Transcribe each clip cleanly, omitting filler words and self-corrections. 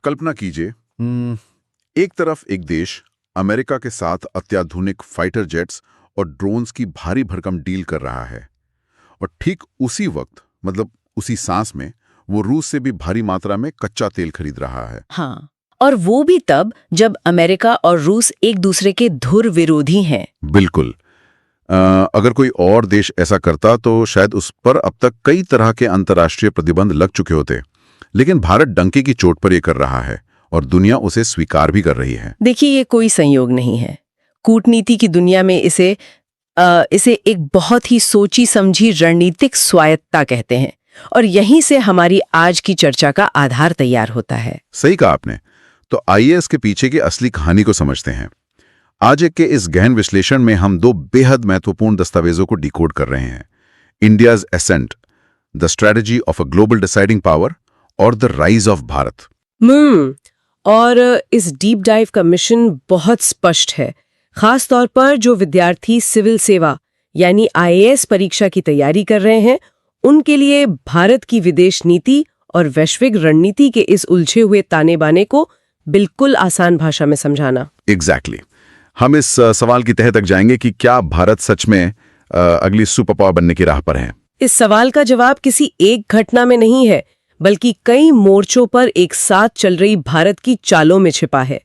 कल्पना कीजिए, एक तरफ एक देश अमेरिका के साथ अत्याधुनिक फाइटर जेट्स और ड्रोन्स की भारी भरकम डील कर रहा है, और ठीक उसी वक्त मतलब उसी सांस में वो रूस से भी भारी मात्रा में कच्चा तेल खरीद रहा है। हाँ, और वो भी तब जब अमेरिका और रूस एक दूसरे के धुर विरोधी हैं। बिल्कुल। अगर कोई और देश ऐसा करता तो शायद उस पर अब तक कई तरह के अंतर्राष्ट्रीय प्रतिबंध लग चुके होते, लेकिन भारत डंके की चोट पर ये कर रहा है और दुनिया उसे स्वीकार भी कर रही है। देखिए, ये कोई संयोग नहीं है। कूटनीति की दुनिया में इसे एक बहुत ही सोची समझी रणनीतिक स्वायत्तता कहते हैं, और यहीं से हमारी आज की चर्चा का आधार तैयार होता है। सही कहा आपने। तो आइए इसके पीछे की असली कहानी को समझते हैं। आज के इस गहन विश्लेषण में हम दो बेहद महत्वपूर्ण दस्तावेजों को डिकोड कर रहे हैं: India's ascent, the strategy of a global deciding power, और द राइज ऑफ भारत। और इस डीप डाइव का मिशन बहुत स्पष्ट है, खास तौर पर जो विद्यार्थी सिविल सेवा यानी आईएएस परीक्षा की तैयारी कर रहे हैं, उनके लिए भारत की विदेश नीति और वैश्विक रणनीति के इस उलझे हुए ताने बाने को बिल्कुल आसान भाषा में समझाना। एग्जैक्टली। हम इस सवाल की तह तक जाएंगे कि क्या भारत सच में अगली सुपर पावर बनने की राह पर है। इस सवाल का जवाब किसी एक घटना में नहीं है, बल्कि कई मोर्चों पर एक साथ चल रही भारत की चालों में छिपा है।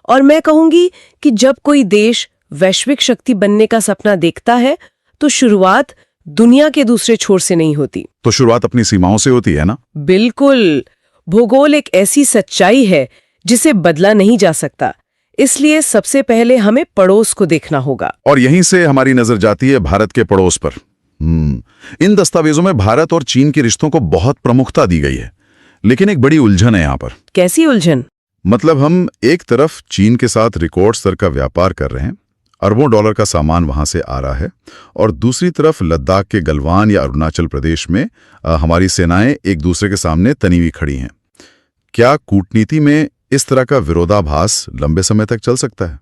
और मैं कहूंगी कि जब कोई देश वैश्विक शक्ति बनने का सपना देखता है, तो शुरुआत दुनिया के दूसरे छोर से नहीं होती। तो शुरुआत अपनी सीमाओं से होती है ना? बिल्कुल। भूगोल एक ऐसी सच्चाई है जिसे बदला नहीं जा सकता, इसलिए सबसे पहले हमें पड़ोस को देखना होगा। और यहीं से हमारी नजर जाती है भारत के पड़ोस पर। इन दस्तावेजों में भारत और चीन के रिश्तों को बहुत प्रमुखता दी गई है, लेकिन एक बड़ी उलझन है यहाँ पर। कैसी उलझन? मतलब हम एक तरफ चीन के साथ रिकॉर्ड स्तर का व्यापार कर रहे हैं, अरबों डॉलर का सामान वहां से आ रहा है, और दूसरी तरफ लद्दाख के गलवान या अरुणाचल प्रदेश में हमारी सेनाएं एक दूसरे के सामने तनी हुई खड़ी हैं। क्या कूटनीति में इस तरह का विरोधाभास लंबे समय तक चल सकता है?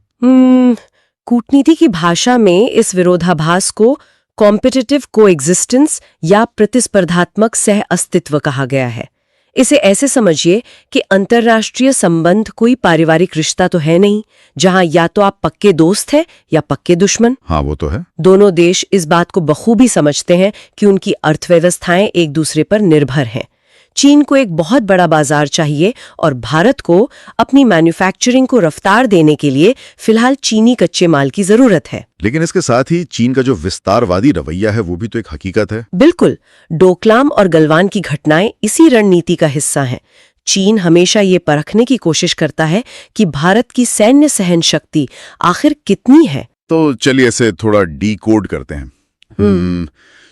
कूटनीति की भाषा में इस विरोधाभास को कॉम्पिटिटिव कोएग्जिस्टेंस या प्रतिस्पर्धात्मक सह अस्तित्व कहा गया है। इसे ऐसे समझिए कि अंतर्राष्ट्रीय संबंध कोई पारिवारिक रिश्ता तो है नहीं, जहां या तो आप पक्के दोस्त हैं या पक्के दुश्मन। हाँ, वो तो है। दोनों देश इस बात को बखूबी समझते हैं कि उनकी अर्थव्यवस्थाएं एक दूसरे पर निर्भर हैं। चीन को एक बहुत बड़ा बाजार चाहिए और भारत को अपनी मैन्युफैक्चरिंग को रफ्तार देने के लिए फिलहाल चीनी कच्चे माल की जरूरत है। लेकिन इसके साथ ही चीन का जो विस्तारवादी रवैया है वो भी तो एक हकीकत है। बिल्कुल। डोकलाम और गलवान की घटनाएं इसी रणनीति का हिस्सा हैं। चीन हमेशा ये परखने की कोशिश करता है कि भारत की सैन्य सहन शक्ति आखिर कितनी है। तो चलिए इसे थोड़ा डीकोड करते हैं।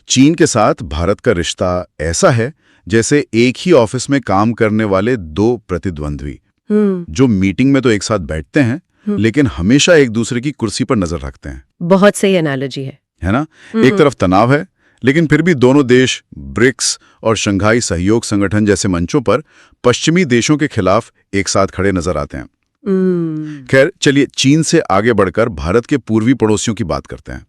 चीन के साथ भारत का रिश्ता ऐसा है जैसे एक ही ऑफिस में काम करने वाले दो प्रतिद्वंद्वी, जो मीटिंग में तो एक साथ बैठते हैं, लेकिन हमेशा एक दूसरे की कुर्सी पर नजर रखते हैं। बहुत सही एनालॉजी है ना? एक तरफ तनाव है, लेकिन फिर भी दोनों देश ब्रिक्स और शंघाई सहयोग संगठन जैसे मंचों पर पश्चिमी देशों के खिलाफ एक साथ खड़े नजर आते हैं। खैर, चलिए चीन से आगे बढ़कर भारत के पूर्वी पड़ोसियों की बात करते हैं।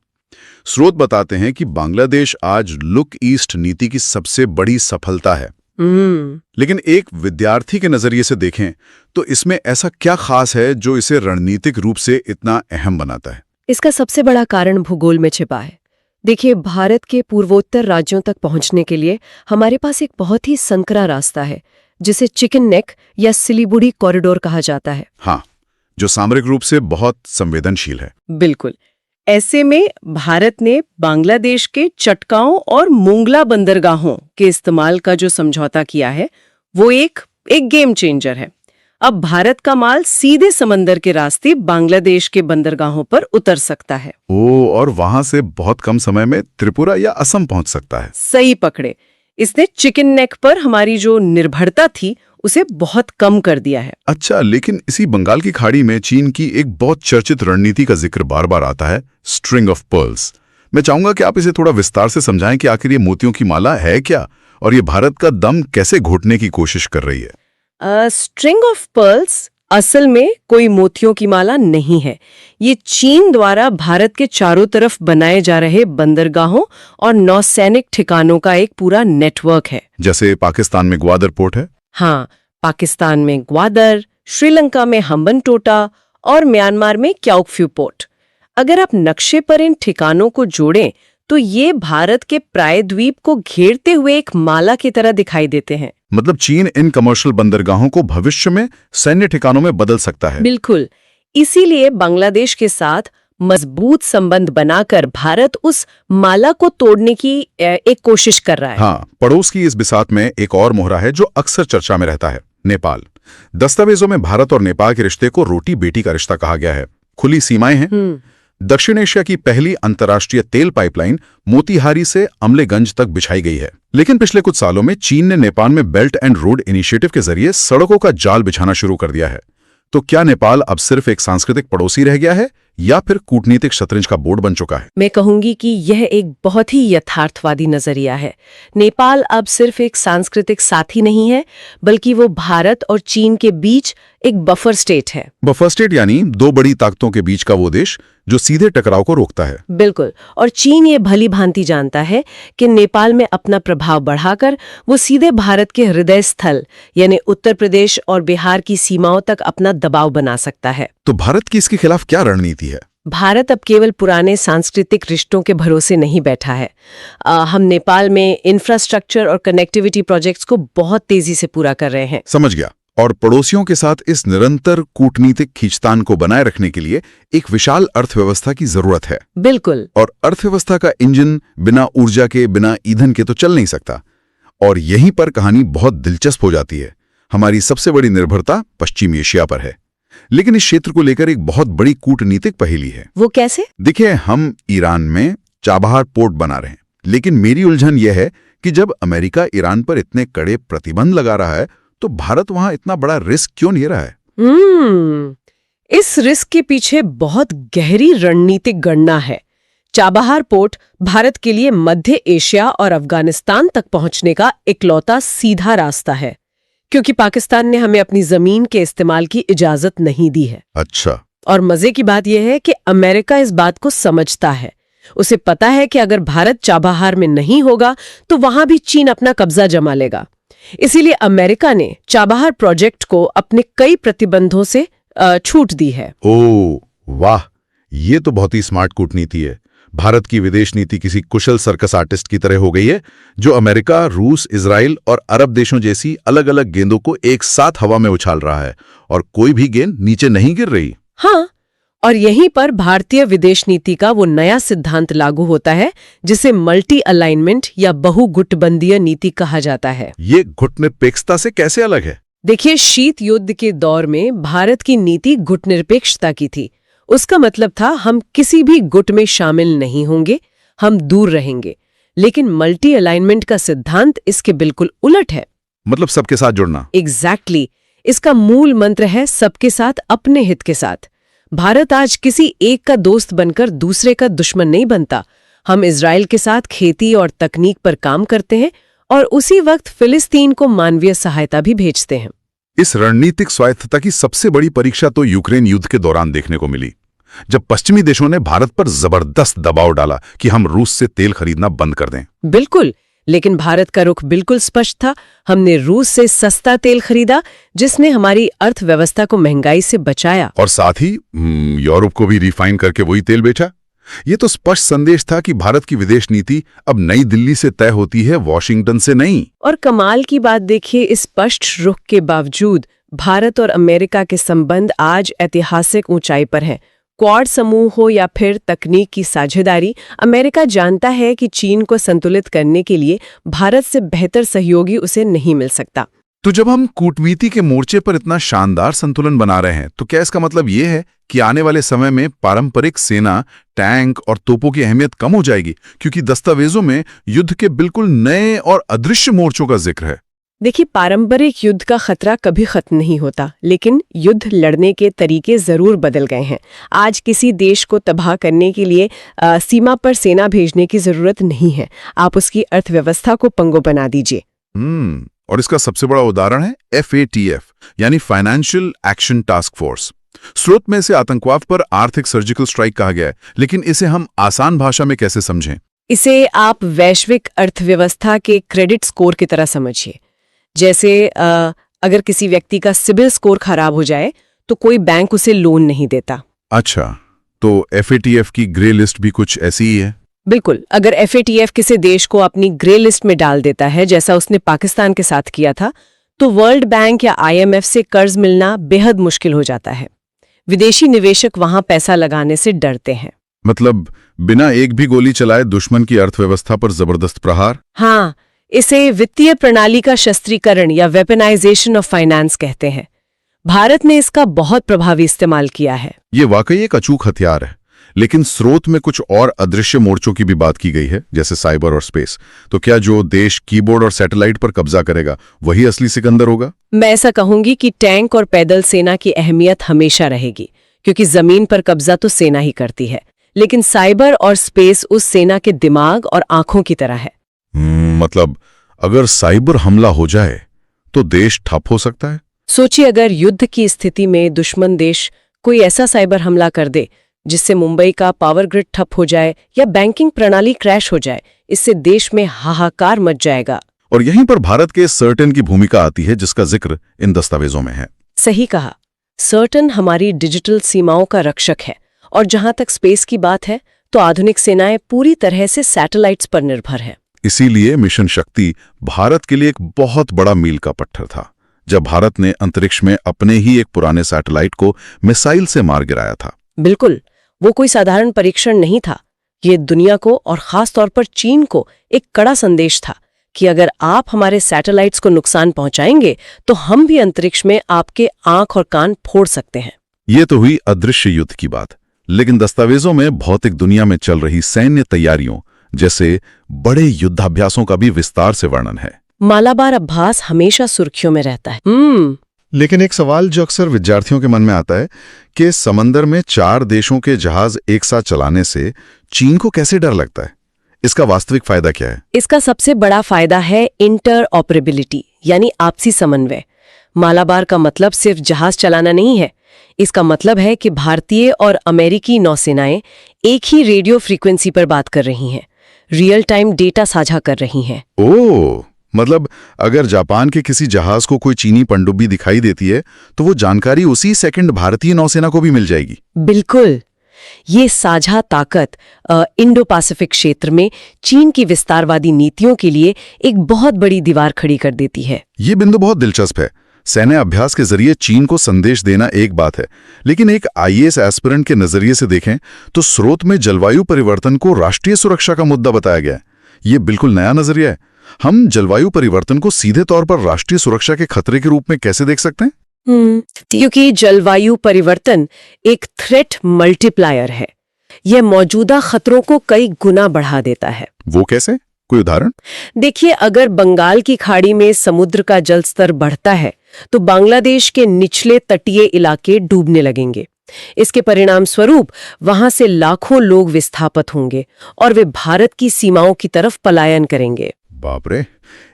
स्रोत बताते हैं कि बांग्लादेश आज लुक ईस्ट नीति की सबसे बड़ी सफलता है। लेकिन एक विद्यार्थी के नजरिए से देखें तो इसमें ऐसा क्या खास है जो इसे रणनीतिक रूप से इतना अहम बनाता है? इसका सबसे बड़ा कारण भूगोल में छिपा है। देखिए, भारत के पूर्वोत्तर राज्यों तक पहुंचने के लिए हमारे पास एक बहुत ही संकरा रास्ता है, जिसे चिकन नेक या सिलीगुड़ी कॉरिडोर कहा जाता है। हाँ, जो सामरिक रूप से बहुत संवेदनशील है। बिल्कुल। ऐसे में भारत ने बांग्लादेश के चटगांव और मोंगला बंदरगाहों के इस्तेमाल का जो समझौता किया है, वो एक गेम चेंजर है। अब भारत का माल सीधे समंदर के रास्ते बांग्लादेश के बंदरगाहों पर उतर सकता है। और वहां से बहुत कम समय में त्रिपुरा या असम पहुंच सकता है। सही पकड़े। इसने चिकन नेक पर हमारी जो निर्भरता थी उसे बहुत कम कर दिया है। अच्छा, लेकिन इसी बंगाल की खाड़ी में चीन की एक बहुत चर्चित रणनीति का जिक्र बार बार आता है, स्ट्रिंग ऑफ पर्ल्स। मैं चाहूंगा कि आप इसे थोड़ा विस्तार से समझाएं कि आखिर ये मोतियों की माला है क्या, और ये भारत का दम कैसे घोटने की कोशिश कर रही है। स्ट्रिंग ऑफ पर्ल्स असल में कोई मोतियों की माला नहीं है। ये चीन द्वारा भारत के चारों तरफ बनाए जा रहे बंदरगाहों और नौसैनिक ठिकानों का एक पूरा नेटवर्क है। जैसे पाकिस्तान में ग्वादर पोर्ट है। हाँ, पाकिस्तान में ग्वादर, श्रीलंका में हम्बनटोटा और म्यांमार में क्याओकफ्यू पोर्ट। अगर आप नक्शे पर इन ठिकानों को जोड़ें तो ये भारत के प्रायद्वीप को घेरते हुए एक माला की तरह दिखाई देते हैं। मतलब चीन इन कमर्शियल बंदरगाहों को भविष्य में सैन्य ठिकानों में बदल सकता है। बिल्कुल, इसीलिए बांग्लादेश के साथ मजबूत संबंध बनाकर भारत उस माला को तोड़ने की एक कोशिश कर रहा है। हाँ, पड़ोस की इस बिसात में एक और मोहरा है जो अक्सर चर्चा में रहता है, नेपाल। दस्तावेजों में भारत और नेपाल के रिश्ते को रोटी बेटी का रिश्ता कहा गया है। खुली सीमाएं हैं। दक्षिण एशिया की पहली अंतर्राष्ट्रीय तेल पाइपलाइन मोतीहारी से अमलेगंज तक बिछाई गई है। लेकिन पिछले कुछ सालों में चीन ने नेपाल में बेल्ट एंड रोड इनिशिएटिव के जरिए सड़कों का जाल बिछाना शुरू कर दिया है। तो क्या नेपाल अब सिर्फ एक सांस्कृतिक पड़ोसी रह गया है या फिर कूटनीतिक शतरंज का बोर्ड बन चुका है? मैं कहूंगी कि यह एक बहुत ही यथार्थवादी नजरिया है। नेपाल अब सिर्फ एक सांस्कृतिक साथी नहीं है, बल्कि वो भारत और चीन के बीच एक बफर स्टेट है। बफर स्टेट यानी दो बड़ी ताकतों के बीच का वो देश जो सीधे टकराव को रोकता है। बिल्कुल, और चीन ये भली भांति जानता है कि नेपाल में अपना प्रभाव बढ़ाकर वो सीधे भारत के हृदय स्थल यानी उत्तर प्रदेश और बिहार की सीमाओं तक अपना दबाव बना सकता है। तो भारत की इसके खिलाफ क्या रणनीति है? भारत अब केवल पुराने सांस्कृतिक रिश्तों के भरोसे नहीं बैठा है। हम नेपाल में इंफ्रास्ट्रक्चर और कनेक्टिविटी प्रोजेक्ट्स को बहुत तेजी से पूरा कर रहे हैं। समझ गया। और पड़ोसियों के साथ इस निरंतर कूटनीतिक खींचतान को बनाए रखने के लिए एक विशाल अर्थव्यवस्था की जरूरत है। बिल्कुल। और अर्थव्यवस्था का इंजन बिना ऊर्जा के, बिना ईंधन के तो चल नहीं सकता। और यहीं पर कहानी बहुत दिलचस्प हो जाती है। हमारी सबसे बड़ी निर्भरता पश्चिमी एशिया पर है, लेकिन इस क्षेत्र को लेकर एक बहुत बड़ी कूटनीतिक पहेली है। वो कैसे? देखिए, हम ईरान में चाबहार पोर्ट बना रहे हैं, लेकिन मेरी उलझन यह है कि जब अमेरिका ईरान पर इतने कड़े प्रतिबंध लगा रहा है तो भारत वहां इतना बड़ा रिस्क क्यों नहीं रहा है? इस रिस्क के पीछे बहुत गहरी रणनीतिक गणना है। चाबहार पोर्ट भारत के लिए मध्य एशिया और अफगानिस्तान तक पहुंचने का इकलौता सीधा रास्ता है, क्योंकि पाकिस्तान ने हमें अपनी जमीन के इस्तेमाल की इजाजत नहीं दी है। अच्छा। और मजे की बात यह है कि अमेरिका इस बात को समझता है। उसे पता है कि अगर भारत चाबहार में नहीं होगा तो वहां भी चीन अपना कब्जा जमा लेगा। इसीलिए अमेरिका ने चाबहार प्रोजेक्ट को अपने कई प्रतिबंधों से छूट दी है। ओह वाह, ये तो बहुत ही स्मार्ट कूटनीति है। भारत की विदेश नीति किसी कुशल सर्कस आर्टिस्ट की तरह हो गई है, जो अमेरिका, रूस, इजराइल और अरब देशों जैसी अलग अलग गेंदों को एक साथ हवा में उछाल रहा है और कोई भी गेंद नीचे नहीं गिर रही। हाँ, और यहीं पर भारतीय विदेश नीति का वो नया सिद्धांत लागू होता है जिसे मल्टी अलाइनमेंट या बहुगुटबंदीय नीति कहा जाता है। ये गुटनिरपेक्षता से कैसे अलग है? देखिए, शीत युद्ध के दौर में भारत की नीति गुटनिरपेक्षता की थी। उसका मतलब था हम किसी भी गुट में शामिल नहीं होंगे, हम दूर रहेंगे। लेकिन मल्टी अलाइनमेंट का सिद्धांत इसके बिल्कुल उलट है। मतलब सबके साथ जुड़ना। एग्जैक्टली। इसका मूल मंत्र है सबके साथ अपने हित के साथ। भारत आज किसी एक का दोस्त बनकर दूसरे का दुश्मन नहीं बनता। हम इजराइल के साथ खेती और तकनीक पर काम करते हैं और उसी वक्त फिलिस्तीन को मानवीय सहायता भी भेजते हैं। इस रणनीतिक स्वायत्तता की सबसे बड़ी परीक्षा तो यूक्रेन युद्ध के दौरान देखने को मिली, जब पश्चिमी देशों ने भारत पर जबरदस्त दबाव डाला कि हम रूस से तेल खरीदना बंद कर दें। बिल्कुल, लेकिन भारत का रुख बिल्कुल स्पष्ट था। हमने रूस से सस्ता तेल खरीदा, जिसने हमारी अर्थव्यवस्था को महंगाई से बचाया और साथ ही यूरोप को भी रिफाइन करके वही तेल बेचा। ये तो स्पष्ट संदेश था कि भारत की विदेश नीति अब नई दिल्ली से तय होती है, वॉशिंगटन से नहीं। और कमाल की बात देखिए, इस स्पष्ट रुख के बावजूद भारत और अमेरिका के संबंध आज ऐतिहासिक ऊंचाई पर हैं। क्वाड समूह हो या फिर तकनीक की साझेदारी, अमेरिका जानता है कि चीन को संतुलित करने के लिए भारत से बेहतर सहयोगी उसे नहीं मिल सकता। तो जब हम कूटनीति के मोर्चे पर इतना शानदार संतुलन बना रहे हैं, तो क्या इसका मतलब ये है कि आने वाले समय में पारंपरिक सेना, टैंक और तोपों की अहमियत कम हो जाएगी, क्योंकि दस्तावेजों में युद्ध के बिल्कुल नए और अदृश्य मोर्चों का जिक्र है? देखिए, पारंपरिक युद्ध का खतरा कभी खत्म नहीं होता, लेकिन युद्ध लड़ने के तरीके जरूर बदल गए हैं। आज किसी देश को तबाह करने के लिए सीमा पर सेना भेजने की जरूरत नहीं है। आप उसकी अर्थव्यवस्था को पंगु बना दीजिए। और इसका सबसे बड़ा उदाहरण है FATF, यानी फाइनेंशियल एक्शन टास्क फोर्स। स्रोत में इसे आतंकवाद पर आर्थिक सर्जिकल स्ट्राइक कहा गया है, लेकिन इसे हम आसान भाषा में कैसे समझें? इसे आप वैश्विक अर्थव्यवस्था के क्रेडिट स्कोर की तरह समझिए। जैसे अगर किसी व्यक्ति का सिबिल स्कोर खराब हो जाए तो कोई बैंक उसे लोन नहीं देता। अच्छा, तो FATF की ग्रे लिस्ट भी कुछ ऐसी ही है? बिल्कुल, अगर FATF किसी देश को अपनी ग्रे लिस्ट में डाल देता है, जैसा उसने पाकिस्तान के साथ किया था, तो वर्ल्ड बैंक या IMF से कर्ज मिलना बेहद मुश्किल हो जाता है। विदेशी निवेशक वहां पैसा लगाने से डरते हैं। मतलब बिना एक भी गोली चलाए दुश्मन की अर्थव्यवस्था पर जबरदस्त प्रहार? हाँ, इसे वित्तीय प्रणाली का शस्त्रीकरण या वेपनाइजेशन ऑफ फाइनेंस कहते हैं। भारत ने इसका बहुत प्रभावी इस्तेमाल किया है। ये वाकई एक अचूक हथियार है, लेकिन स्रोत में कुछ और अदृश्य मोर्चों की भी बात की गई है, जैसे साइबर और स्पेस। तो क्या जो देश कीबोर्ड और सैटेलाइट पर कब्जा करेगा वही असली सिकंदर होगा? मैं ऐसा कहूंगी कि टैंक और पैदल सेना की अहमियत हमेशा रहेगी, क्योंकि जमीन पर कब्जा तो सेना ही करती है, लेकिन साइबर और स्पेस उस सेना के दिमाग और आंखों की तरह है। मतलब अगर साइबर हमला हो जाए तो देश ठप हो सकता है? सोचिए, अगर युद्ध की स्थिति में दुश्मन देश कोई ऐसा साइबर हमला कर दे जिससे मुंबई का पावर ग्रिड ठप हो जाए या बैंकिंग प्रणाली क्रैश हो जाए, इससे देश में हाहाकार मच जाएगा। और यहीं पर भारत के सर्टेन की भूमिका आती है, जिसका जिक्र इन दस्तावेजों में है। सही कहा, सर्टेन हमारी डिजिटल सीमाओं का रक्षक है, और जहां तक स्पेस की बात है तो आधुनिक सेनाएं पूरी तरह से सैटेलाइट्स पर निर्भर है। इसीलिए मिशन शक्ति भारत के लिए एक बहुत बड़ा मील का पत्थर था, जब भारत ने अंतरिक्ष में अपने ही एक पुराने सैटेलाइट को मिसाइल से मार गिराया था। बिल्कुल, वो कोई साधारण परीक्षण नहीं था। ये दुनिया को और खास तौर पर चीन को एक कड़ा संदेश था कि अगर आप हमारे सैटेलाइट्स को नुकसान पहुंचाएंगे तो हम भी अंतरिक्ष में आपके आंख और कान फोड़ सकते हैं। ये तो हुई अदृश्य युद्ध की बात, लेकिन दस्तावेजों में भौतिक दुनिया में चल रही सैन्य तैयारियों जैसे बड़े युद्धाभ्यासों का भी विस्तार से वर्णन है। मालाबार अभ्यास हमेशा सुर्खियों में रहता है। लेकिन एक सवाल जो अक्सर विद्यार्थियों के मन में आता है कि समंदर में 4 देशों के जहाज एक साथ चलाने से चीन को कैसे डर लगता है? इसका वास्तविक फायदा क्या है? इसका सबसे बड़ा फायदा है इंटरऑपरेबिलिटी, यानी आपसी समन्वय। मालाबार का मतलब सिर्फ जहाज चलाना नहीं है। इसका मतलब है कि भारतीय और अमेरिकी नौसेनाएं एक ही रेडियो फ्रीक्वेंसी पर बात कर रही हैं, रियल टाइम डेटा साझा कर रही हैं। ओह, मतलब अगर जापान के किसी जहाज को कोई चीनी पनडुब्बी दिखाई देती है तो वो जानकारी उसी सेकंड भारतीय नौसेना को भी मिल जाएगी। बिल्कुल, ये साझा ताकत इंडो पैसिफिक क्षेत्र में चीन की विस्तारवादी नीतियों के लिए एक बहुत बड़ी दीवार खड़ी कर देती है। ये बिंदु बहुत दिलचस्प है। सैन्य अभ्यास के जरिए चीन को संदेश देना एक बात है, लेकिन एक IAS एस्पिरेंट के नजरिए से देखें तो स्रोत में जलवायु परिवर्तन को राष्ट्रीय सुरक्षा का मुद्दा बताया गया है। ये बिल्कुल नया नजरिया है। हम जलवायु परिवर्तन को सीधे तौर पर राष्ट्रीय सुरक्षा के खतरे के रूप में कैसे देख सकते हैं? क्योंकि जलवायु परिवर्तन एक थ्रेट मल्टीप्लायर है। यह मौजूदा खतरों को कई गुना बढ़ा देता है। वो कैसे? कोई उदाहरण? देखिए, अगर बंगाल की खाड़ी में समुद्र का जल स्तर बढ़ता है तो बांग्लादेश के निचले तटीय इलाके डूबने लगेंगे। इसके परिणाम स्वरूप वहां से लाखों लोग विस्थापित होंगे और वे भारत की सीमाओं की तरफ पलायन करेंगे। बाप रे,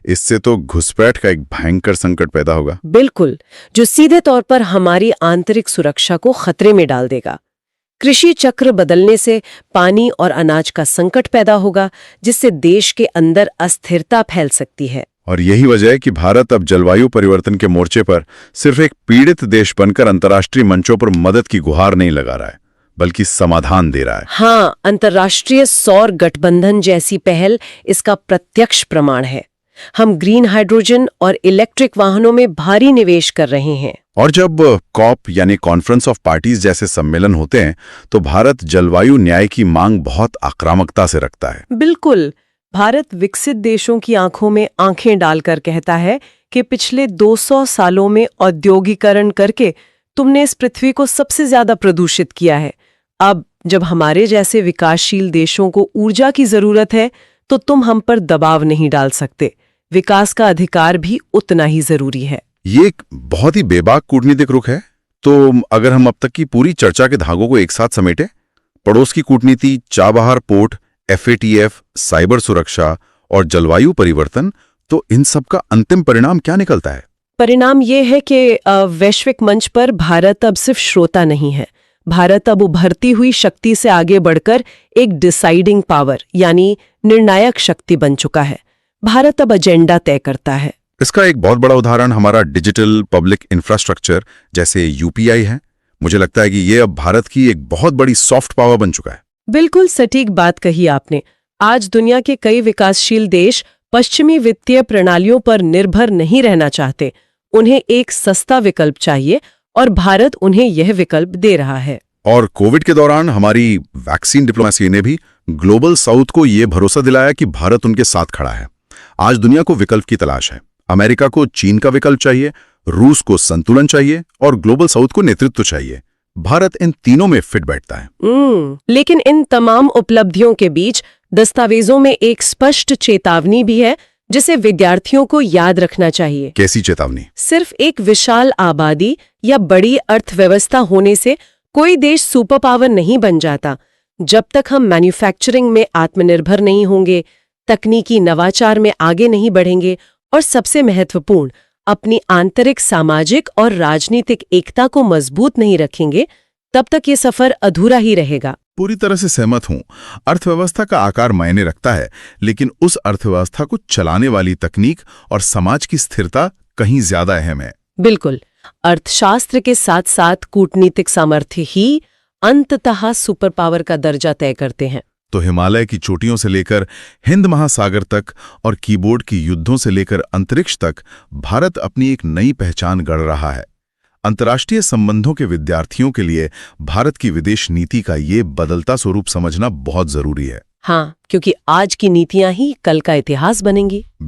इससे तो घुसपैठ का एक भयंकर संकट पैदा होगा। बिल्कुल, जो सीधे तौर पर हमारी आंतरिक सुरक्षा को खतरे में डाल देगा। कृषि चक्र बदलने से पानी और अनाज का संकट पैदा होगा, जिससे देश के अंदर अस्थिरता फैल सकती है। और यही वजह है कि भारत अब जलवायु परिवर्तन के मोर्चे पर सिर्फ एक पीड़ित देश बनकर अंतर्राष्ट्रीय मंचों पर मदद की गुहार नहीं लगा रहा है, बल्कि समाधान दे रहा है। हाँ, अंतर्राष्ट्रीय सौर गठबंधन जैसी पहल इसका प्रत्यक्ष प्रमाण है। हम ग्रीन हाइड्रोजन और इलेक्ट्रिक वाहनों में भारी निवेश कर रहे हैं। और जब कॉप यानी कॉन्फ्रेंस ऑफ पार्टीज जैसे सम्मेलन होते हैं तो भारत जलवायु न्याय की मांग बहुत आक्रामकता से रखता है। बिल्कुल, भारत विकसित देशों की आंखों में आंखें डालकर कहता है कि पिछले 200 सालों में औद्योगिकरण करके तुमने इस पृथ्वी को सबसे ज्यादा प्रदूषित किया है। अब जब हमारे जैसे विकासशील देशों को ऊर्जा की जरूरत है तो तुम हम पर दबाव नहीं डाल सकते। विकास का अधिकार भी उतना ही जरूरी है। ये एक बहुत ही बेबाक कूटनीतिक रुख है। तो अगर हम अब तक की पूरी चर्चा के धागों को एक साथ समेटे, पड़ोस की कूटनीति, चाबहार पोर्ट, FATF, साइबर सुरक्षा और जलवायु परिवर्तन, तो इन सब का अंतिम परिणाम क्या निकलता है? परिणाम ये है कि वैश्विक मंच पर भारत अब सिर्फ श्रोता नहीं है। भारत अब उभरती हुई शक्ति से आगे बढ़कर एक डिसाइडिंग पावर यानी निर्णायक शक्ति बन चुका है। भारत अब एजेंडा तय करता है। इसका एक बहुत बड़ा उदाहरण हमारा डिजिटल पब्लिक इंफ्रास्ट्रक्चर जैसे यूपीआई है। मुझे लगता है कि ये अब भारत की एक बहुत बड़ी सॉफ्ट पावर बन चुका है। बिल्कुल सटीक बात कही आपने। आज दुनिया के कई विकासशील देश पश्चिमी वित्तीय प्रणालियों पर निर्भर नहीं रहना चाहते। उन्हें एक सस्ता विकल्प चाहिए और भारत उन्हें यह विकल्प दे रहा है। और कोविड के दौरान हमारी वैक्सीन डिप्लोमेसी ने भी ग्लोबल साउथ को ये भरोसा दिलाया कि भारत उनके साथ खड़ा है। आज दुनिया को विकल्प की तलाश है। अमेरिका को चीन का विकल्प चाहिए, रूस को संतुलन चाहिए और ग्लोबल साउथ को नेतृत्व चाहिए। भारत इन तीनों में फिट बैठता है। लेकिन इन तमाम उपलब्धियों के बीच दस्तावेजों में एक स्पष्ट चेतावनी भी है जिसे विद्यार्थियों को याद रखना चाहिए। कैसी चेतावनी? सिर्फ एक विशाल आबादी या बड़ी अर्थव्यवस्था होने से कोई देश सुपर पावर नहीं बन जाता। जब तक हम मैन्युफैक्चरिंग में आत्मनिर्भर नहीं होंगे, तकनीकी नवाचार में आगे नहीं बढ़ेंगे और सबसे महत्वपूर्ण अपनी आंतरिक सामाजिक और राजनीतिक एकता को मजबूत नहीं रखेंगे, तब तक ये सफर अधूरा ही रहेगा। पूरी तरह से सहमत हूं। अर्थव्यवस्था का आकार मायने रखता है, लेकिन उस अर्थव्यवस्था को चलाने वाली तकनीक और समाज की स्थिरता कहीं ज्यादा अहम है। बिल्कुल। अर्थशास्त्र के साथ साथ कूटनीतिक सामर्थ्य ही अंततः सुपर पावर का दर्जा तय करते हैं। तो हिमालय की चोटियों से लेकर हिंद महासागर तक और कीबोर्ड की युद्धों से लेकर अंतरिक्ष तक भारत अपनी एक नई पहचान गढ़ रहा है। अंतर्राष्ट्रीय संबंधों के विद्यार्थियों के लिए भारत की विदेश नीति का ये बदलता स्वरूप समझना बहुत जरूरी है। हाँ, क्योंकि आज की नीतियां ही कल का इतिहास बनेंगी।